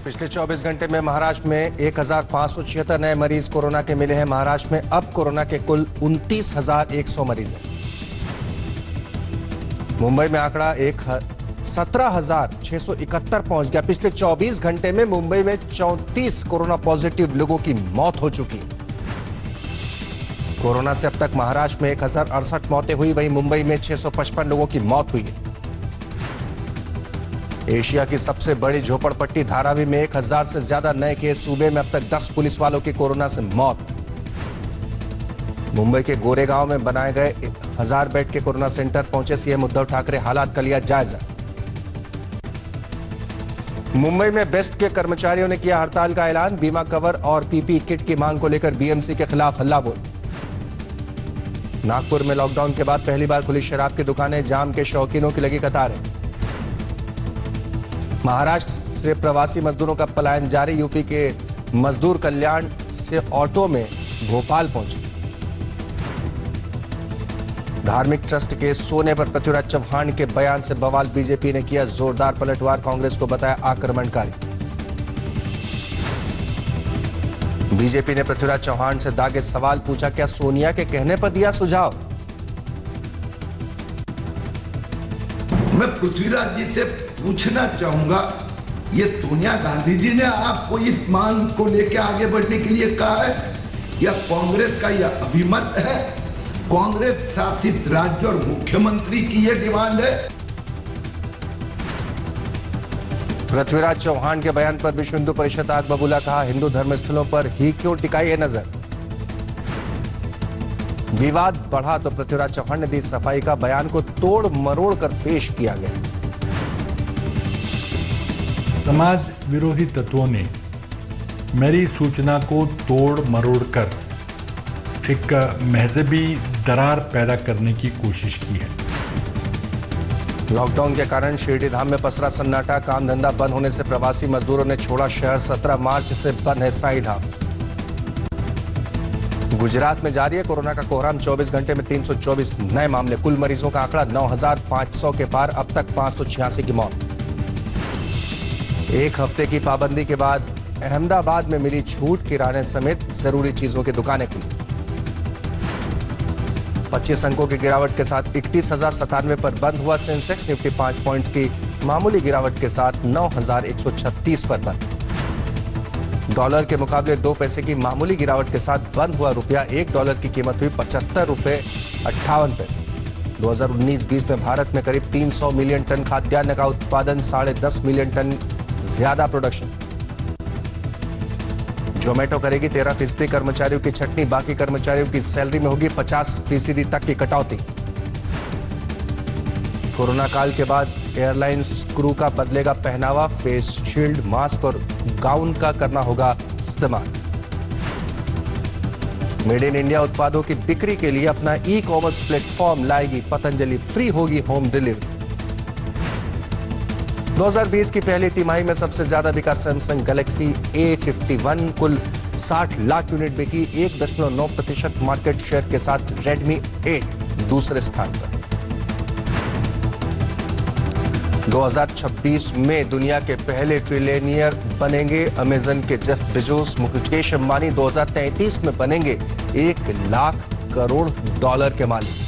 पिछले 24 घंटे में महाराष्ट्र में 1576 नए मरीज कोरोना के मिले हैं। महाराष्ट्र में अब कोरोना के कुल 29,100 मरीज हैं। मुंबई में आंकड़ा 17,671 पहुंच गया। पिछले 24 घंटे में मुंबई में 34 कोरोना पॉजिटिव लोगों की मौत हो चुकी है। कोरोना से अब तक महाराष्ट्र में 1068 मौतें हुई, वहीं मुंबई में 655 लोगों की मौत हुई है। एशिया की सबसे बड़ी झोपड़पट्टी धारावी में 1000 से ज्यादा नए केस। सूबे में अब तक 10 पुलिस वालों की कोरोना से मौत। मुंबई के गोरेगांव में बनाए गए 1000 बेड के कोरोना सेंटर पहुंचे सीएम उद्धव ठाकरे। हालात का लिया जायजा। मुंबई में बेस्ट के कर्मचारियों ने किया हड़ताल का ऐलान। बीमा कवर और पीपीई किट की मांग को लेकर बीएमसी के खिलाफ हल्ला बोल। नागपुर में लॉकडाउन के बाद पहली बार खुली शराब की दुकानें। जाम के शौकीनों की लगी कतारें। महाराष्ट्र से प्रवासी मजदूरों का पलायन जारी। यूपी के मजदूर कल्याण से ऑटो में भोपाल पहुंचे। धार्मिक ट्रस्ट के सोने पर पृथ्वीराज चौहान के बयान से बवाल। बीजेपी ने किया जोरदार पलटवार। कांग्रेस को बताया आक्रमणकारी। बीजेपी ने पृथ्वीराज चौहान से दागे सवाल। पूछा, क्या सोनिया के कहने पर दिया सुझाव? मैं पृथ्वीराज जी से पूछना चाहूंगा, ये सोनिया गांधी जी ने आपको इस मांग को लेकर आगे बढ़ने के लिए कहा है या कांग्रेस का यह अभिमत है? कांग्रेस शासित राज्य और मुख्यमंत्री की यह डिमांड है। पृथ्वीराज चौहान के बयान पर विश्व हिंदू परिषद आग बबूला। कहा, हिंदू धर्मस्थलों पर ही क्यों टिकाई है नजर। विवाद बढ़ा तो पृथ्वीराज चौहान ने दी सफाई। का बयान को तोड़ मरोड़ कर पेश किया गया। समाज विरोधी तत्वों ने मेरी सूचना को तोड़ मरोड़ कर एक मजहबी दरार पैदा करने की कोशिश की है। लॉकडाउन के कारण शिरडी धाम में पसरा सन्नाटा। काम धंधा बंद होने से प्रवासी मजदूरों ने छोड़ा शहर। 17 मार्च से बंद है साईं धाम। गुजरात में जारी है कोरोना का कोहराम। 24 घंटे में 324 नए मामले। कुल मरीजों का आंकड़ा 9,500 के पार। अब तक 586 की मौत। एक हफ्ते की पाबंदी के बाद अहमदाबाद में मिली छूट। किराने समेत जरूरी चीजों की दुकानें खुली। 25 अंकों की गिरावट के साथ 31,097 पर बंद हुआ सेंसेक्स। निफ्टी 5 पॉइंट्स की मामूली गिरावट के साथ 9,136 पर बंद। डॉलर के मुकाबले 2 पैसे की मामूली गिरावट के साथ बंद हुआ रुपया। $1 की कीमत हुई 75 रुपए 58 पैसे। 2019-20 में भारत में करीब 300 मिलियन टन खाद्यान्न का उत्पादन। 10.5 मिलियन टन ज्यादा प्रोडक्शन। जोमेटो करेगी 13% कर्मचारियों की छटनी। बाकी कर्मचारियों की सैलरी में होगी 50% तक की कटौती। कोरोना काल के बाद एयरलाइंस क्रू का बदलेगा पहनावा। फेस शील्ड, मास्क और गाउन का करना होगा इस्तेमाल। मेड इन इंडिया उत्पादों की बिक्री के लिए अपना ई-कॉमर्स प्लेटफॉर्म लाएगी पतंजलि। फ्री होगी होम डिलीवरी। 2020 की पहली तिमाही में सबसे ज्यादा बिका सैमसंग गैलेक्सी A51। कुल 60 लाख यूनिट बिकी। 1.9% मार्केट शेयर के साथ रेडमी 8 दूसरे स्थान पर। 2026 में दुनिया के पहले ट्रिलियनियर बनेंगे अमेजन के जेफ बेजोस। मुकेश अंबानी 2033 में बनेंगे $1 लाख करोड़ के मालिक।